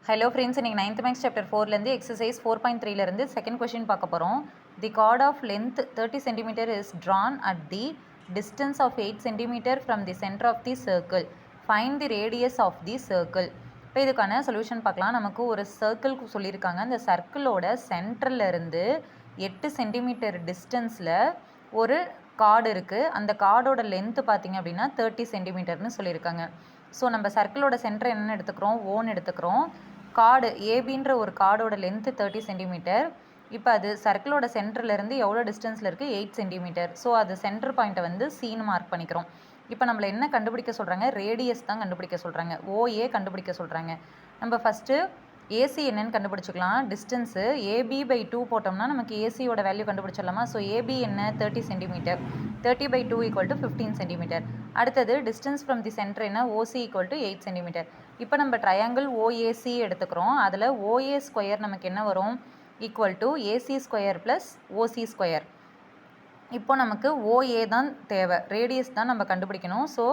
Hello friends, இன்னைக்கு 9th Maths chapter 4 ல இருந்து exercise 4.3 ல இருந்து second question பார்க்க போறோம். The chord of length 30 cm is drawn at the distance of 8 cm from the center of the circle. Find the radius of the circle. இப்போ இதுக்கான solution பார்க்கலாம். நமக்கு ஒரு சர்க்கிள் சொல்லியிருக்காங்க. அந்த சர்க்கிளோட சென்டர்ல இருந்து 8 சென்டிமீட்டர் டிஸ்டன்ஸில் ஒரு கார்டு இருக்குது. அந்த கார்டோட லென்த்து பார்த்தீங்க அப்படின்னா 30 சென்டிமீட்டர்னு சொல்லியிருக்காங்க. ஸோ நம்ம சர்க்கிளோட சென்டர் என்னென்னு எடுத்துக்கிறோம், ஓன்னு எடுத்துக்கிறோம். கார்டு ஏபின்ற ஒரு கார்டோட லென்த்து 30 சென்டிமீட்டர். இப்போ அது சர்க்கிளோட சென்டர்லேருந்து எவ்வளோ டிஸ்டன்ஸில் இருக்குது, 8 சென்டிமீட்டர். ஸோ அது சென்டர் பாயிண்ட்டை வந்து சீன்னு மார்க் பண்ணிக்கிறோம். இப்போ நம்மளை என்ன கண்டுபிடிக்க சொல்கிறாங்க, ரேடியஸ் தான் கண்டுபிடிக்க சொல்கிறாங்க, ஓஏ கண்டுபிடிக்க சொல்கிறாங்க. நம்ம ஃபஸ்ட்டு ஏசி என்னன்னு கண்டுபிடிச்சிக்கலாம். டிஸ்டன்ஸு ஏபி பை 2 போட்டோம்னா நமக்கு ஏசியோட வேல்யூ கண்டுபிடிச்சிடலாமா. ஸோ ஏபி என்ன, 30 சென்டிமீட்டர். 30 by 2 = 15 centimetre. அடுத்தது டிஸ்டன்ஸ் ஃப்ரம் தி சென்டர் என்ன, ஓசி = 8 சென்டிமீட்டர். இப்போ நம்ம ட்ரையாங்கிள் ஓஏசி எடுத்துக்கிறோம். அதில் ஓஏ ஸ்கொயர் நமக்கு என்ன வரும், equal to AC square plus OC square. இப்போ நமக்கு ஓஏ தான் தேவை, ரேடியஸ் தான் நம்ம கண்டுபிடிக்கணும். ஸோ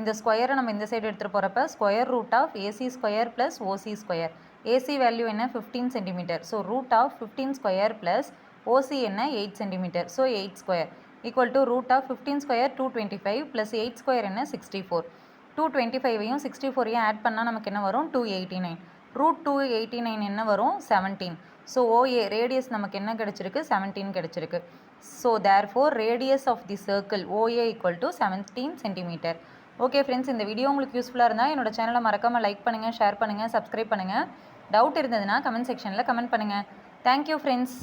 இந்த ஸ்கொயரை நம்ம இந்த சைடு எடுத்துகிட்டு போகிறப்ப square root of AC square plus OC square. AC value என்ன, 15 centimetre. So root of 15 square plus OC என்ன, 8 centimetre. So 8 square equal to root of 15 square 225 plus 8 square என்ன, 64. 225ஐயும் 64ஐயும் ஆட் பண்ணால் நமக்கு என்ன வரும், 289. ரூட் 289 என்ன வரும், 17. ஸோ ஓஏ ரேடியஸ் நமக்கு என்ன கிடச்சிருக்கு, 17 கிடச்சிருக்கு. So therefore radius of the circle OA = 17 centimetre. Okay friends, இந்த வீடியோ உங்களுக்கு யூஸ்ஃபுல்லாக இருந்தால் என்னோட சேனலை மறக்காமல் லைக் பண்ணுங்கள், ஷேர் பண்ணுங்கள், சப்ஸ்கிரைப் பண்ணுங்கள். டவுட் இருந்ததுன்னா கமெண்ட் செக்ஷனில் கமெண்ட் பண்ணுங்கள். Thank you friends.